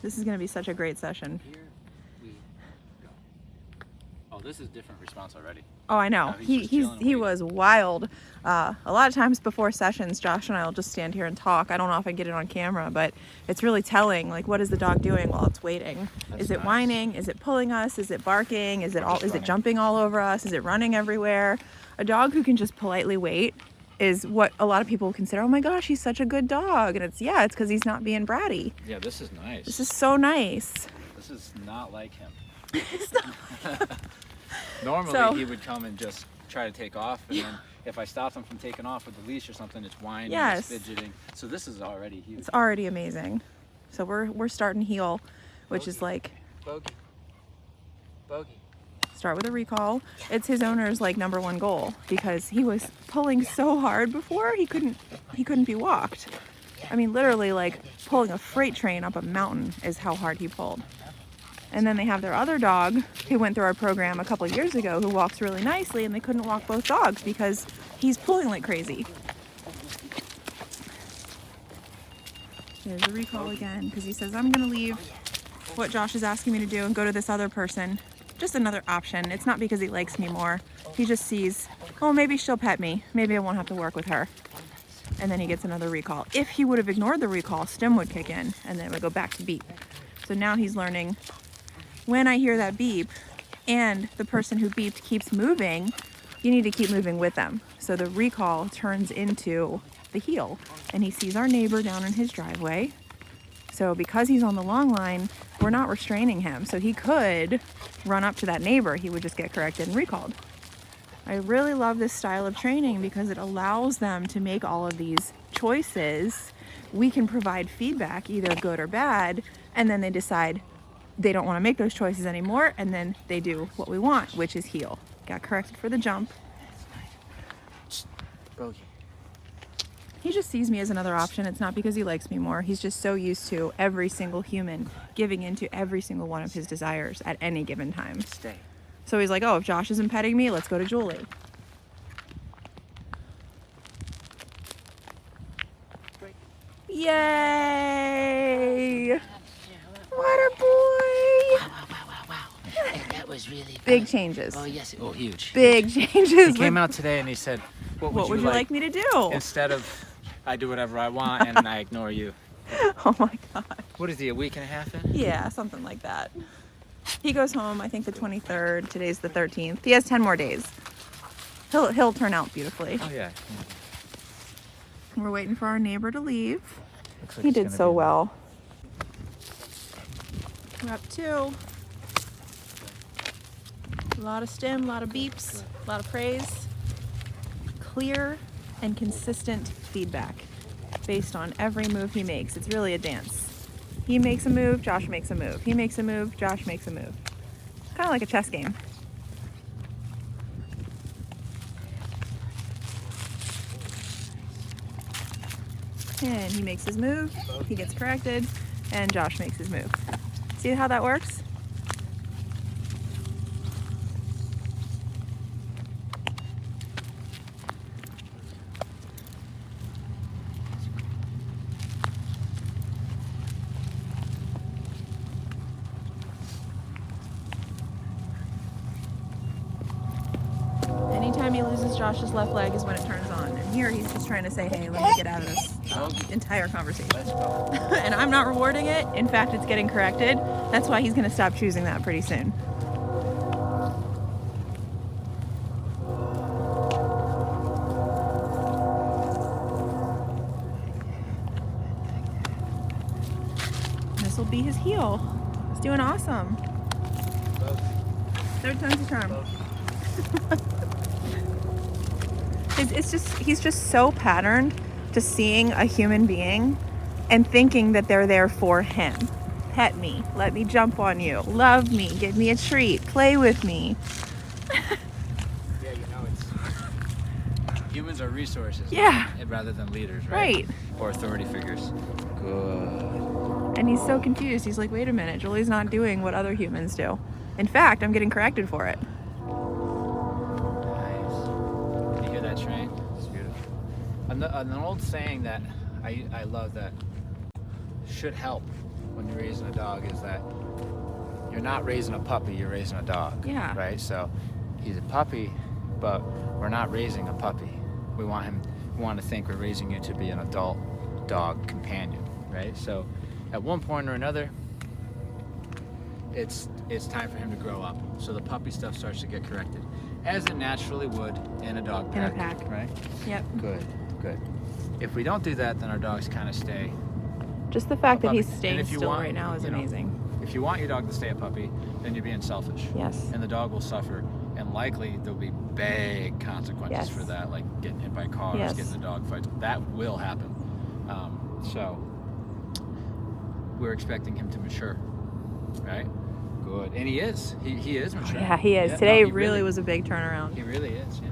This is going to be such a great session. Here we go. Oh, this is different response already. Oh, I know. He was wild. A lot of times before sessions, Josh and I will just stand here and talk. I don't often get it on camera, but it's really telling. Like, what is the dog doing while it's waiting? Is it whining? Is it pulling us? Is it barking? Is it jumping all over us? Is it running everywhere? A dog who can just politely wait is what a lot of people consider, oh my gosh, he's such a good dog. And it's because he's not being bratty. Yeah, this is nice. This is so nice. This is not like him. It's not. Normally he would come and just try to take off, and then if I stopped him from taking off with the leash or something, it's whining, it's fidgeting. So this is already huge. It's already amazing. So we're starting heel, which is like Bogey. Start with a recall. It's his owner's like #1 goal, because he was pulling so hard before he couldn't be walked. I mean, literally like pulling a freight train up a mountain is how hard he pulled. And then they have their other dog who went through our program a couple years ago who walks really nicely, and they couldn't walk both dogs because he's pulling like crazy. There's a recall again because he says, I'm gonna leave what Josh is asking me to do and go to this other person. Just another option. It's not because he likes me more. He just sees, oh, maybe she'll pet me. Maybe I won't have to work with her. And then he gets another recall. If he would have ignored the recall, stim would kick in and then it would go back to beep. So now he's learning, when I hear that beep and the person who beeped keeps moving, you need to keep moving with them. So the recall turns into the heel, and he sees our neighbor down in his driveway. So because he's on the long line, we're not restraining him. So he could run up to that neighbor. He would just get corrected and recalled. I really love this style of training because it allows them to make all of these choices. We can provide feedback, either good or bad, and then they decide they don't want to make those choices anymore, and then they do what we want, which is heel. Got corrected for the jump. Bogey. He just sees me as another option. It's not because he likes me more. He's just so used to every single human giving into every single one of his desires at any given time. Stay. So he's like, oh, if Josh isn't petting me, let's go to Julie. Yay! What a boy! Wow. That was really good. Big changes. Oh, yes. Oh, huge. Big changes. He came out today and he said, what would you like me to do? Instead of, I do whatever I want and I ignore you. Oh my God. What is he, a week and a half in? Yeah, something like that. He goes home, I think the 23rd. Today's the 13th. He has 10 more days. He'll turn out beautifully. Oh, yeah. We're waiting for our neighbor to leave. Looks like He it's did gonna so be- well. We're up 2. A lot of stim, a lot of beeps, a lot of praise. Clear and consistent feedback based on every move he makes. It's really a dance. He makes a move, Josh makes a move. He makes a move, Josh makes a move. Kind of like a chess game. And he makes his move, he gets corrected, and Josh makes his move. See how that works? Anytime he loses Josh's left leg is when it turns on. And here he's just trying to say, hey, let me get out of this entire conversation. And I'm not rewarding it. In fact, it's getting corrected. That's why he's going to stop choosing that pretty soon. This will be his heel. He's doing awesome. Third time's a charm. He's just so patterned to seeing a human being and thinking that they're there for him. Pet me, let me jump on you, love me, give me a treat, play with me. Yeah, it's humans are resources. Yeah. Rather than leaders, right? Right. Or authority figures. Good. And he's so confused. He's like, wait a minute, Julie's not doing what other humans do. In fact, I'm getting corrected for it. Train. It's beautiful. An old saying that I love that should help when you're raising raising a dog is that you're not raising a puppy, you're raising a dog. Yeah. Right? So he's a puppy, but we're not raising a puppy. We want to think we're raising you to be an adult dog companion, right? So at one point or another, it's time for him to grow up. So the puppy stuff starts to get corrected, as it naturally would in a dog pack. In a pack. Right? Yep. Good. If we don't do that, then our dogs kind of stay. Just the fact that he's And staying if you still want, right now is amazing. If you want your dog to stay a puppy, then you're being selfish. Yes. And the dog will suffer, and likely there'll be big consequences Yes. for that, like getting hit by cars, Yes. getting in dog fights. That will happen. So we're expecting him to mature, right? Good. And he is. He is maturing. Yeah, he is. Yeah, Today no, he really was a big turnaround. He really is. Yeah.